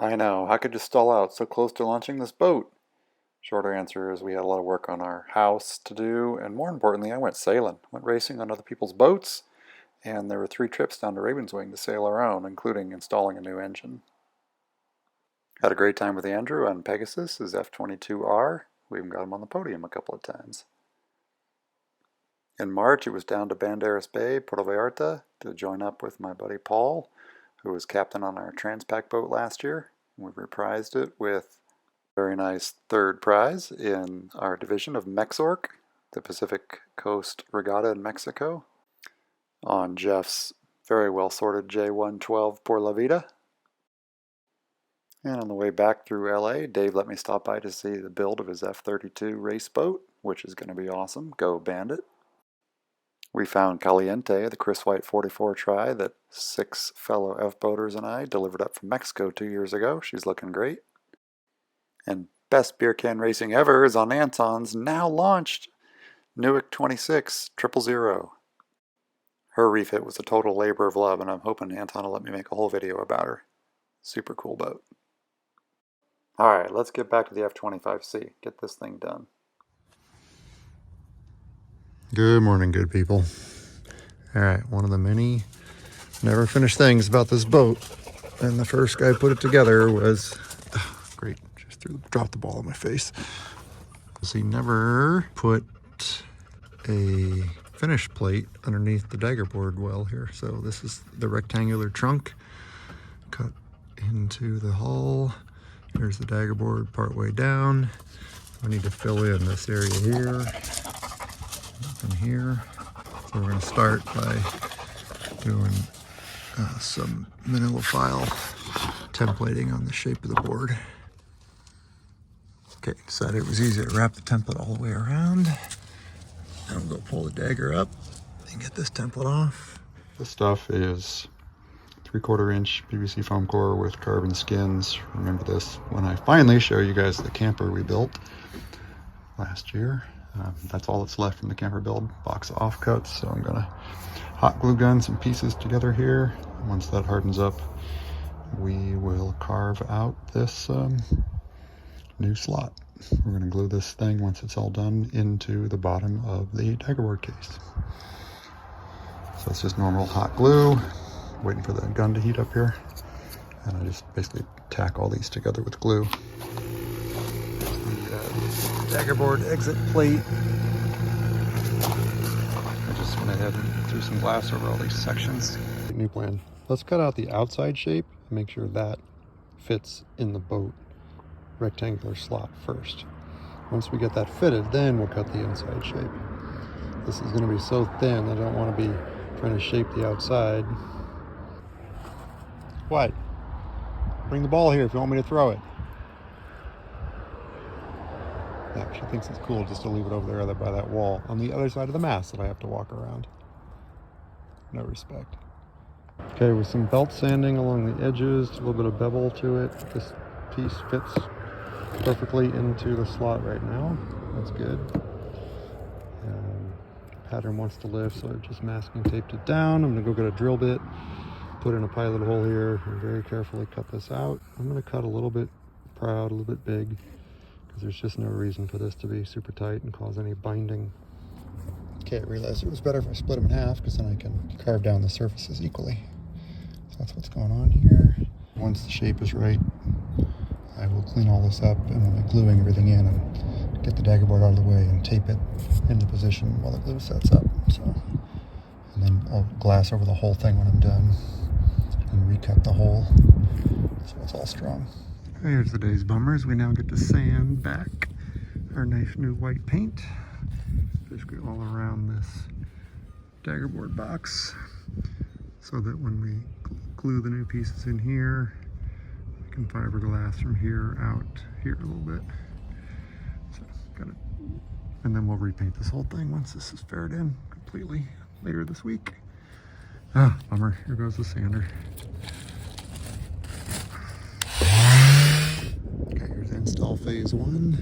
I know, how could you stall out so close to launching this boat? Shorter answer is we had a lot of work on our house to do, and more importantly, I went sailing. Went racing on other people's boats, and there were 3 trips down to Ravenswing to sail our own, including installing a new engine. Had a great time with Andrew on Pegasus, his F-22R. We even got him on the podium a couple of times. In March, it was down to Banderas Bay, Puerto Vallarta, to join up with my buddy Paul, who was captain on our Transpac boat last year. We reprised it with a very nice 3rd prize in our division of Mexorc, the Pacific Coast Regatta in Mexico, on Jeff's very well sorted J112 Por La Vida. And on the way back through LA, Dave let me stop by to see the build of his F-32 race boat, which is going to be awesome. Go Bandit. We found Caliente, the Chris White 44 Tri that 6 fellow F-boaters and I delivered up from Mexico 2 years ago. She's looking great. And best beer can racing ever is on Anton's now launched Newick 26 000. Her refit was a total labor of love, and I'm hoping Anton will let me make a whole video about her. Super cool boat. Alright, let's get back to the F-25C. Get this thing done. Good morning, good people. Alright, one of the many never finished things about this boat, and the first guy put it together was, great, just dropped the ball on my face. So he never put a finish plate underneath the daggerboard well here. So this is the rectangular trunk cut into the hull. Here's the daggerboard part way down. I need to fill in this area here. In here. So we're going to start by doing some manila file templating on the shape of the board. Okay, decided it was easy to wrap the template all the way around. Now we'll go pull the dagger up and get this template off. This stuff is 3/4 inch PVC foam core with carbon skins. Remember this when I finally show you guys the camper we built last year. That's all that's left from the camper build. Box of offcuts, so I'm gonna hot glue gun some pieces together here. Once that hardens up, we will carve out this new slot. We're gonna glue this thing, once it's all done, into the bottom of the daggerboard case. So it's just normal hot glue, waiting for the gun to heat up here. And I just basically tack all these together with glue. Daggerboard exit plate. I just went ahead and threw some glass over all these sections. New plan. Let's cut out the outside shape and make sure that fits in the boat rectangular slot first. Once we get that fitted, then we'll cut the inside shape. This is going to be so thin I don't want to be trying to shape the outside. What? Bring the ball here if you want me to throw it. Yeah, she thinks it's cool just to leave it over there by that wall on the other side of the mast that I have to walk around. No respect. Okay, with some belt sanding along the edges, a little bit of bevel to it. This piece fits perfectly into the slot right now. That's good. Pattern wants to lift, so I've just masking taped it down. I'm gonna go get a drill bit, put in a pilot hole here, and very carefully cut this out. I'm gonna cut a little bit proud, a little bit big, because there's just no reason for this to be super tight and cause any binding. Okay, I realized it was better if I split them in half, because then I can carve down the surfaces equally. So that's what's going on here. Once the shape is right, I will clean all this up and we'll be gluing everything in and get the daggerboard out of the way and tape it into position while the glue sets up. So, and then I'll glass over the whole thing when I'm done and recut the hole so it's all strong. Here's the day's bummers. We now get to sand back our nice new white paint, basically all around this daggerboard box, so that when we glue the new pieces in here, we can fiberglass from here out here a little bit. So got it, and then we'll repaint this whole thing once this is faired in completely later this week. Ah, bummer. Here goes the sander. Okay, here's install phase 1.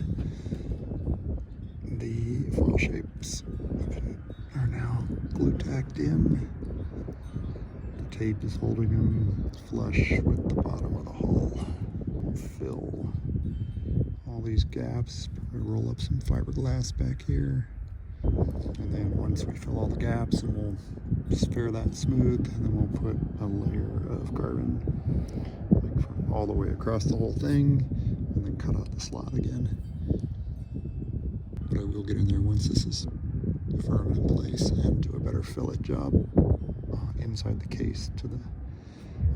The foil shapes are now glue tacked in. The tape is holding them flush with the bottom of the hull. fill all these gaps. Probably roll up some fiberglass back here. And then once we fill all the gaps, and we'll sphere that smooth, and then we'll put a layer of carbon like from all the way across the whole thing, and then cut out the slot again. But I will get in there once this is firm in place and do a better fillet job inside the case to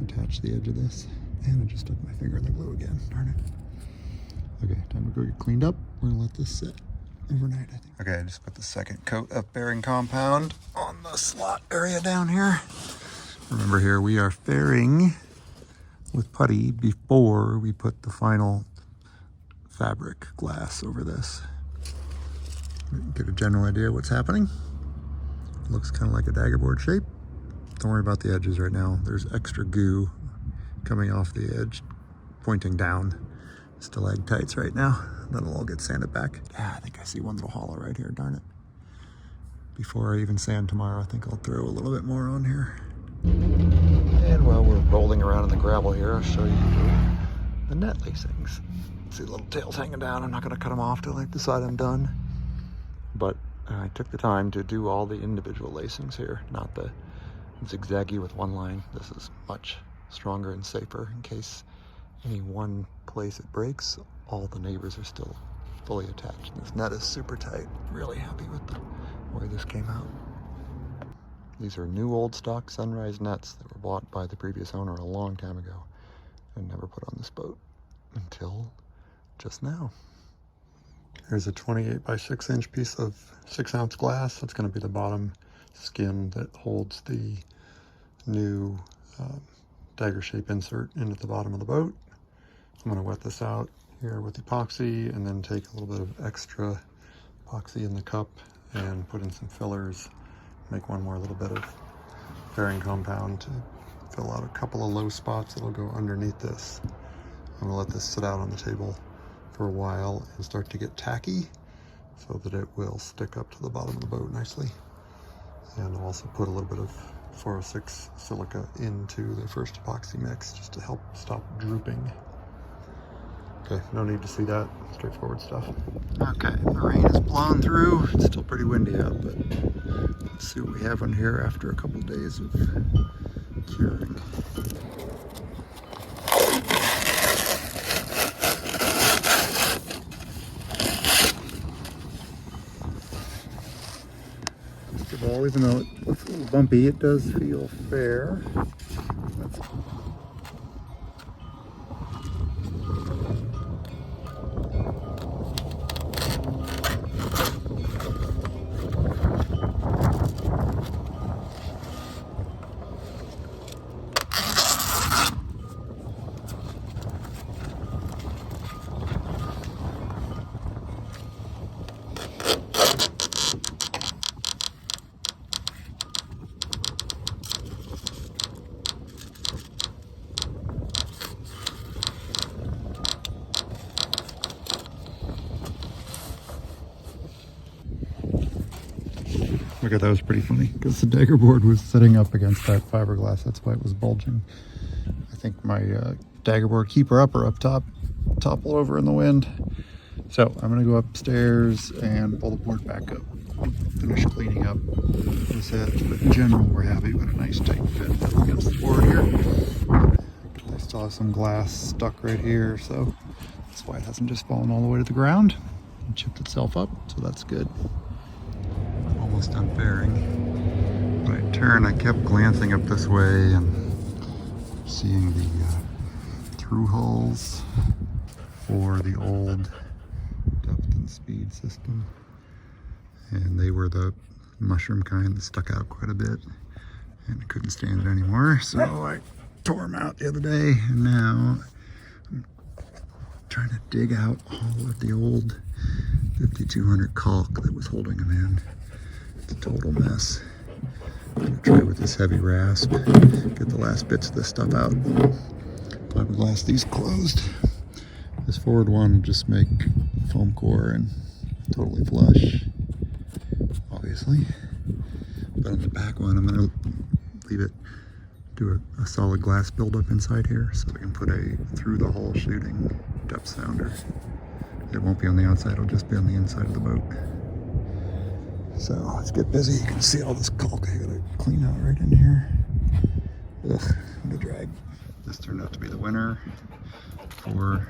attach the edge of this. And I just stuck my finger in the glue again, darn it. Okay, time to go get cleaned up. We're gonna let this sit overnight, I think. Okay, I just put the second coat of bearing compound on the slot area down here. Remember here, we are fairing with putty before we put the final fabric glass over this. Get a general idea of what's happening. Looks kind of like a dagger board shape. Don't worry about the edges right now. There's extra goo coming off the edge, pointing down. Stalactites right now. That'll all get sanded back. Yeah, I think I see one little hollow right here, darn it. Before I even sand tomorrow, I think I'll throw a little bit more on here. And while we're rolling around in the gravel here, I'll show you the net lacings. See the little tails hanging down. I'm not gonna cut them off till I decide I'm done. But I took the time to do all the individual lacings here, not the zigzaggy with one line. This is much stronger and safer in case any one place it breaks, all the neighbors are still fully attached. This net is super tight. Really happy with the way this came out. These are new old stock Sunrise nets that were bought by the previous owner a long time ago and never put on this boat until just now. Here's a 28 by 6 inch piece of 6-ounce glass. That's going to be the bottom skin that holds the new dagger shape insert into the bottom of the boat. I'm going to wet this out here with epoxy and then take a little bit of extra epoxy in the cup and put in some fillers. Make one more little bit of bearing compound to fill out a couple of low spots that'll go underneath this. I'm going to let this sit out on the table for a while and start to get tacky so that it will stick up to the bottom of the boat nicely. And I'll also put a little bit of 406 silica into the first epoxy mix just to help stop drooping. Okay, no need to see that, straightforward stuff. Okay, the rain is blowing through. It's still pretty windy out, but let's see what we have on here after a couple days of curing. Ball, even though it looks a little bumpy, it does feel fair. That's Okay, that was pretty funny because the dagger board was sitting up against that fiberglass. That's why it was bulging. I think my dagger board keeper upper up top toppled over in the wind. So I'm gonna go upstairs and pull the board back up. Finish cleaning up this edge, but in general we're happy with a nice tight fit against the board here. I still have some glass stuck right here, so that's why it hasn't just fallen all the way to the ground and chipped itself up, so that's good. Almost done fairing. When I turned, I kept glancing up this way and seeing the through hulls for the old depth and speed system. And they were the mushroom kind that stuck out quite a bit. And I couldn't stand it anymore, so I tore them out the other day. And now I'm trying to dig out all of the old 5200 caulk that was holding them in. It's a total mess. I'm gonna try with this heavy rasp, get the last bits of this stuff out. Fiberglass these closed. This forward one will just make foam core and totally flush, obviously. But on the back one, I'm gonna leave it do a solid glass buildup inside here so we can put a through the hull shooting depth sounder. It won't be on the outside, it'll just be on the inside of the boat. So let's get busy. You can see all this caulk I gotta clean out right in here. Ugh, what a drag. This turned out to be the winner for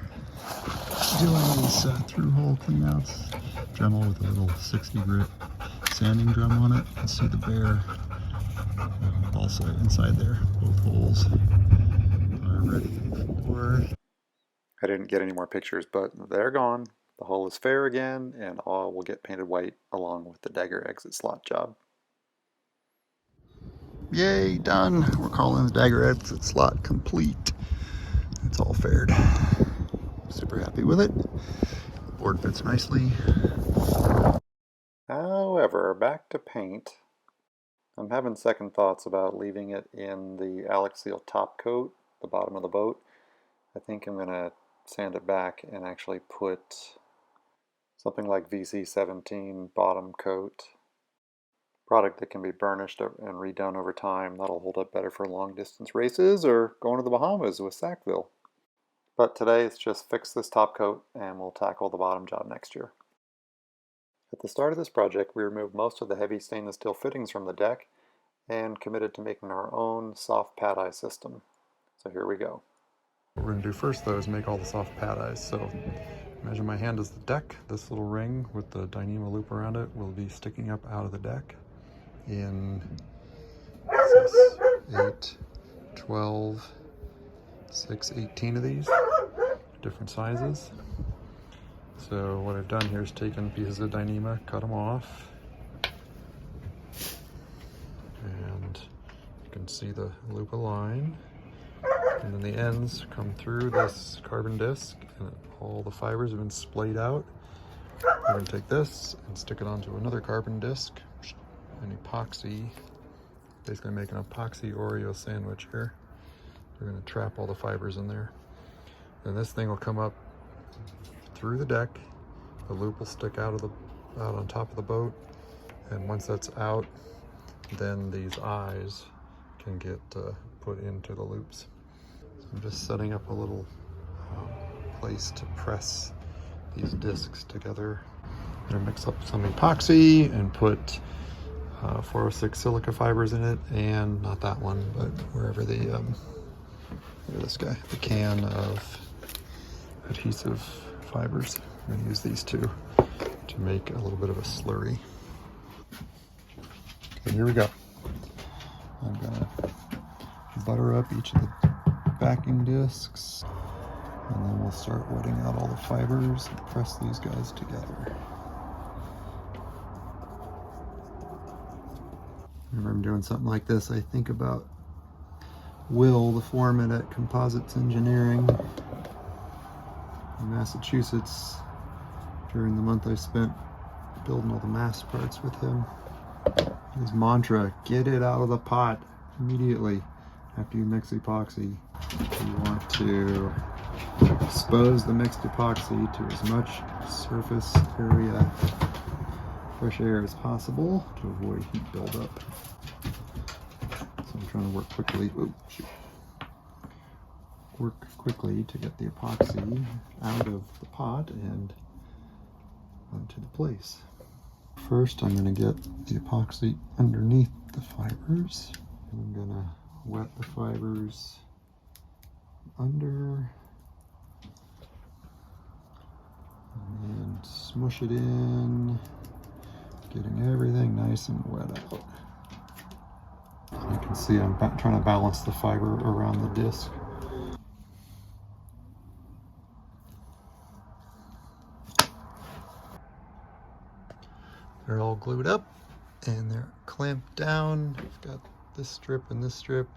doing these through hole cleanouts. Dremel with a little 60 grit sanding drum on it. You can see the bear also inside there. Both holes are ready for... I didn't get any more pictures, but they're gone. The hull is fair again, and all will get painted white along with the dagger exit slot job. Yay, done. We're calling the dagger exit slot complete. It's all faired. Super happy with it. The board fits nicely. However, back to paint. I'm having second thoughts about leaving it in the Alex Seal top coat, the bottom of the boat. I think I'm going to sand it back and actually put something like VC17 bottom coat. Product that can be burnished and redone over time. That'll hold up better for long distance races or going to the Bahamas with Sackville. But today it's just fix this top coat and we'll tackle the bottom job next year. At the start of this project, we removed most of the heavy stainless steel fittings from the deck and committed to making our own soft pad eye system. So here we go. What we're going to do first though is make all the soft pad eyes. So imagine my hand is the deck. This little ring with the Dyneema loop around it will be sticking up out of the deck in 8, 12, 6, 18 of these, different sizes. So what I've done here is taken pieces of Dyneema, cut them off, and you can see the loop of line. And then the ends come through this carbon disc, and all the fibers have been splayed out. We're going to take this and stick it onto another carbon disc, an epoxy, basically make an epoxy Oreo sandwich here. We're going to trap all the fibers in there. And this thing will come up through the deck. The loop will stick out on top of the boat, and once that's out, then these eyes can get put into the loops. I'm just setting up a little place to press these discs together. I'm going to mix up some epoxy and put 406 silica fibers in it, and not that one, but wherever the, look at this guy, the can of adhesive fibers. I'm going to use these two to make a little bit of a slurry. Okay, here we go. I'm going to butter up each of the backing discs, and then we'll start wetting out all the fibers and press these guys together. Whenever I'm doing something like this, I think about Will, the foreman at Composites Engineering in Massachusetts, during the month I spent building all the mast parts with him. His mantra: get it out of the pot immediately after you mix epoxy. You want to expose the mixed epoxy to as much surface area, fresh air as possible to avoid heat buildup. So I'm trying to work quickly. Work quickly to get the epoxy out of the pot and onto the place. First, I'm going to get the epoxy underneath the fibers. I'm going to wet the fibers under and smush it in, getting everything nice and wet out. You can see I'm trying to balance the fiber around the disc. They're all glued up and they're clamped down. I've got this strip and this strip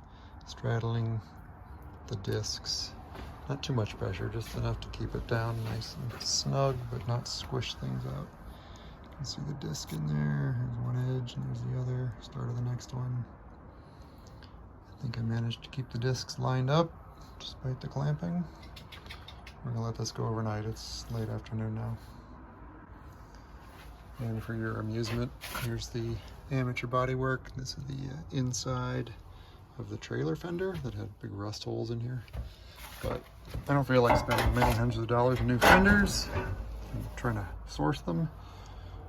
straddling the discs. Not too much pressure, just enough to keep it down nice and snug, but not squish things out. You can see the disc in there. There's one edge and there's the other. Start of the next one. I think I managed to keep the discs lined up despite the clamping. We're gonna let this go overnight. It's late afternoon now. And for your amusement, here's the amateur bodywork. This is the inside of the trailer fender that had big rust holes in here. But I don't feel like spending many hundreds of dollars on new fenders. I'm trying to source them.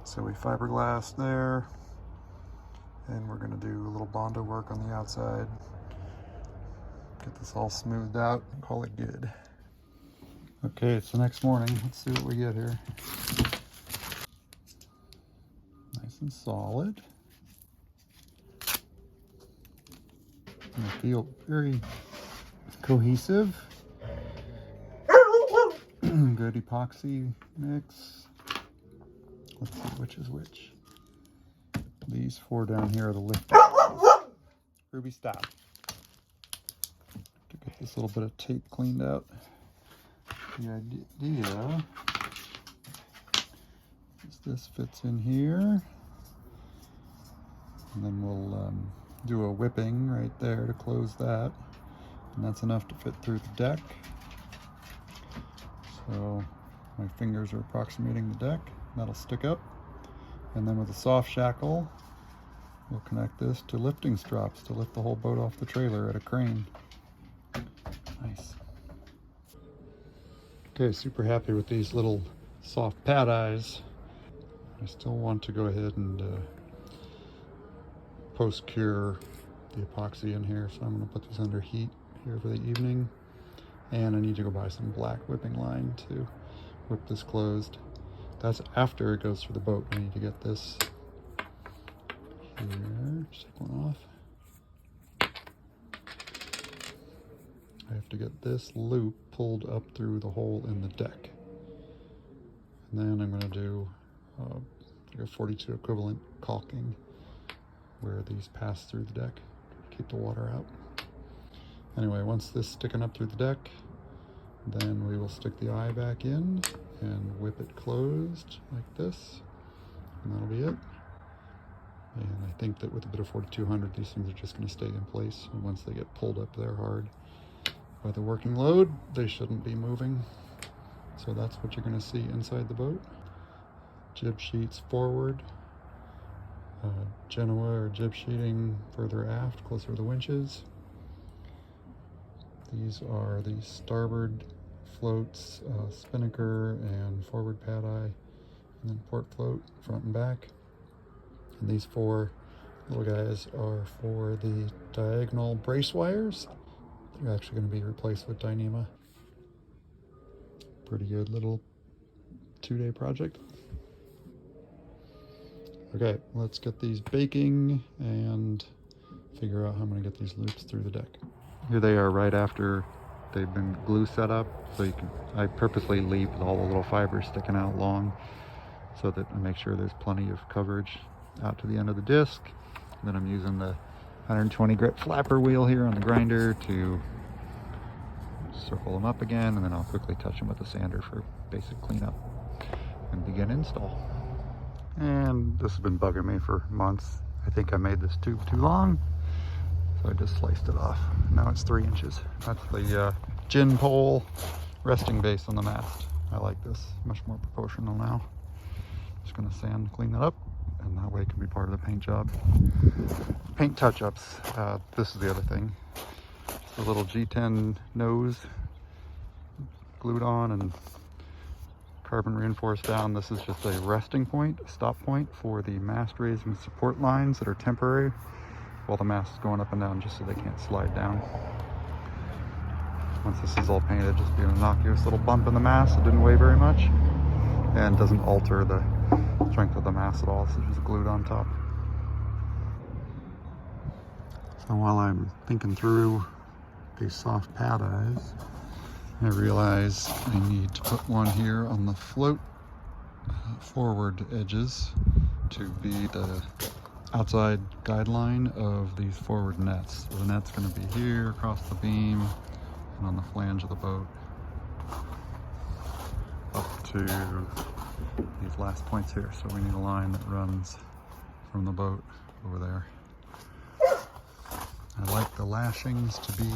So we fiberglass there. And we're gonna do a little Bondo work on the outside. Get this all smoothed out and call it good. Okay, it's the next morning. Let's see what we get here. Nice and solid. And I feel very cohesive. Good epoxy mix. Let's see which is which. These four down here are the lifters. Ruby, stop. To get this little bit of tape cleaned out. The idea is this fits in here. And then we'll do a whipping right there to close that. And that's enough to fit through the deck. So my fingers are approximating the deck. That'll stick up. And then with a soft shackle, we'll connect this to lifting strops to lift the whole boat off the trailer at a crane. Nice. Okay, super happy with these little soft pad eyes. I still want to go ahead and post-cure the epoxy in here, so I'm going to put these under heat here for the evening. And I need to go buy some black whipping line to whip this closed. That's after it goes through the boat. I need to get this here. Just take one off. I have to get this loop pulled up through the hole in the deck. And then I'm going to do like a 42 equivalent caulking where these pass through the deck to keep the water out. Anyway, once this is sticking up through the deck, then we will stick the eye back in and whip it closed like this, and that'll be it. And I think that with a bit of 4200, these things are just going to stay in place. And once they get pulled up there hard by the working load, they shouldn't be moving. So that's what you're going to see inside the boat. Jib sheets forward, Genoa or jib sheeting further aft, closer to the winches. These are the starboard floats, spinnaker and forward pad eye, and then port float, front and back. And these four little guys are for the diagonal brace wires. They're actually going to be replaced with Dyneema. Pretty good little 2-day project. Okay, let's get these baking and figure out how I'm going to get these loops through the deck. Here they are right after they've been glue set up. So you can, I purposely leave all the little fibers sticking out long so that I make sure there's plenty of coverage out to the end of the disc. And then I'm using the 120 grit flapper wheel here on the grinder to circle them up again, and then I'll quickly touch them with the sander for basic cleanup and begin install. And this has been bugging me for months. I think I made this tube too long, so I just sliced it off. Now it's 3 inches. That's the gin pole resting base on the mast. I like this, much more proportional now. Just gonna sand clean that up, and that way it can be part of the paint job. Paint touch-ups, this is the other thing. Just a little G10 nose glued on and carbon reinforced down. This is just a resting point, a stop point for the mast raising support lines that are temporary while the mast is going up and down, just so they can't slide down. Once this is all painted, just be an innocuous little bump in the mast. It didn't weigh very much and doesn't alter the strength of the mast at all. So it's just glued on top. So while I'm thinking through these soft pad eyes, I realize I need to put one here on the float forward edges to be the outside guideline of these forward nets. So the net's going to be here across the beam and on the flange of the boat up to these last points here. So we need a line that runs from the boat over there. I like the lashings to be,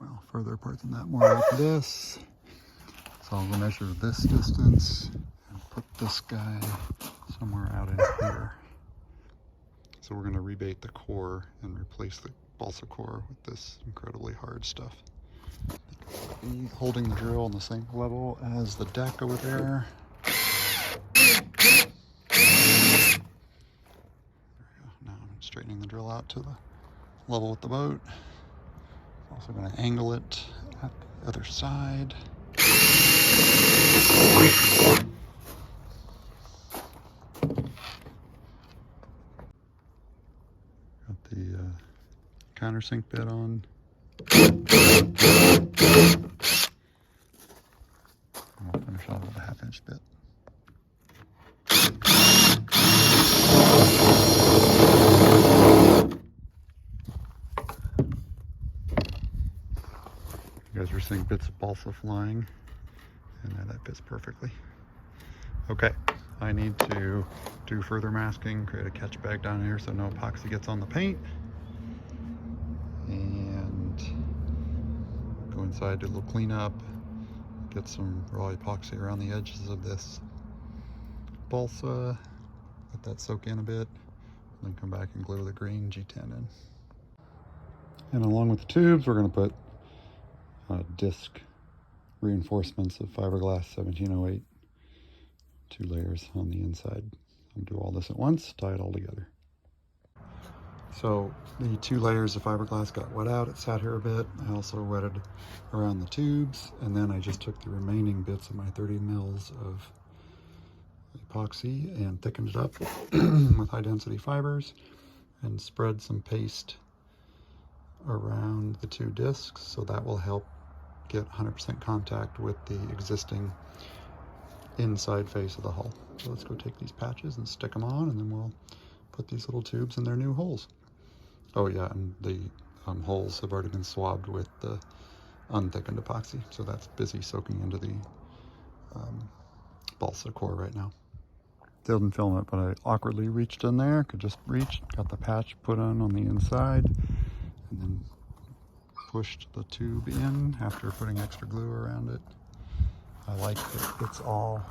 well, further apart than that, more like this. So I'll measure this distance and put this guy somewhere out in here. So we're going to rebait the core and replace the balsa core with this incredibly hard stuff. Holding the drill on the same level as the deck over there. Now I'm straightening the drill out to the level with the boat. Also going to angle it at the other side. Got the countersink bit on. I'll finish off with a 1/2-inch bit. You guys are seeing bits of balsa flying, and that fits perfectly. Okay, I need to do further masking, create a catch bag down here so no epoxy gets on the paint, and go inside, do a little cleanup, get some raw epoxy around the edges of this balsa, let that soak in a bit, and then come back and glue the green G10 in. And along with the tubes, we're going to put disc reinforcements of fiberglass 1708, 2 layers on the inside. I'll do all this at once, tie it all together. So the 2 layers of fiberglass got wet out. It sat here a bit. I also wetted around the tubes, and then I just took the remaining bits of my 30 mils of epoxy and thickened it up with high density fibers and spread some paste around the 2 discs, so that will help get 100% contact with the existing inside face of the hull. So let's go take these patches and stick them on, and then we'll put these little tubes in their new holes. Oh yeah, and the holes have already been swabbed with the unthickened epoxy, so that's busy soaking into the balsa core right now. Didn't film it, but I awkwardly reached in there, could just reach, got the patch put on the inside, and then pushed the tube in after putting extra glue around it. I like that it's all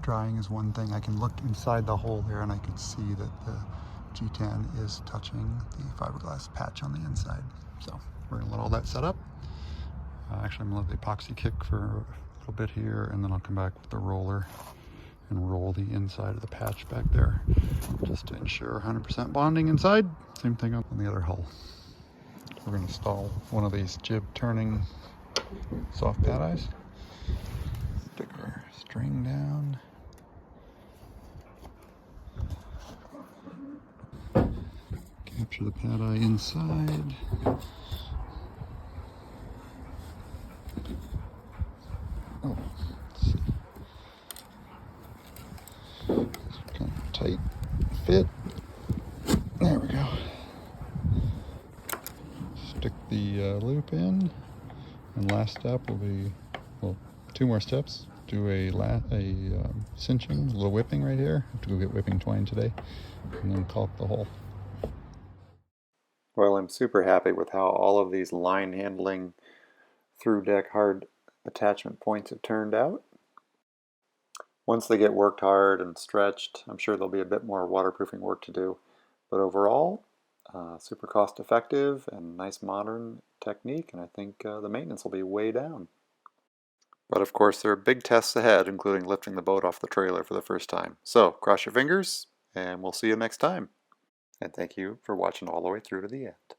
drying is one thing. I can look inside the hole there and I can see that the G10 is touching the fiberglass patch on the inside. So we're gonna let all that set up. Actually, I'm gonna let the epoxy kick for a little bit here, and then I'll come back with the roller and roll the inside of the patch back there just to ensure 100% bonding inside. Same thing on the other hull. We're going to install one of these jib turning soft pad eyes. Stick our string down. Capture the pad eye inside. Oh, let's see. Kind of tight fit. There we go. Stick the loop in, and last step will be, well, 2 more steps. Do a cinching, a little whipping right here. Have to go get whipping twine today, and then caulk the hole. Well, I'm super happy with how all of these line handling through deck hard attachment points have turned out. Once they get worked hard and stretched, I'm sure there'll be a bit more waterproofing work to do. But overall, super cost effective and nice modern technique, and I think the maintenance will be way down. But of course there are big tests ahead, including lifting the boat off the trailer for the first time. So cross your fingers, and we'll see you next time. And thank you for watching all the way through to the end.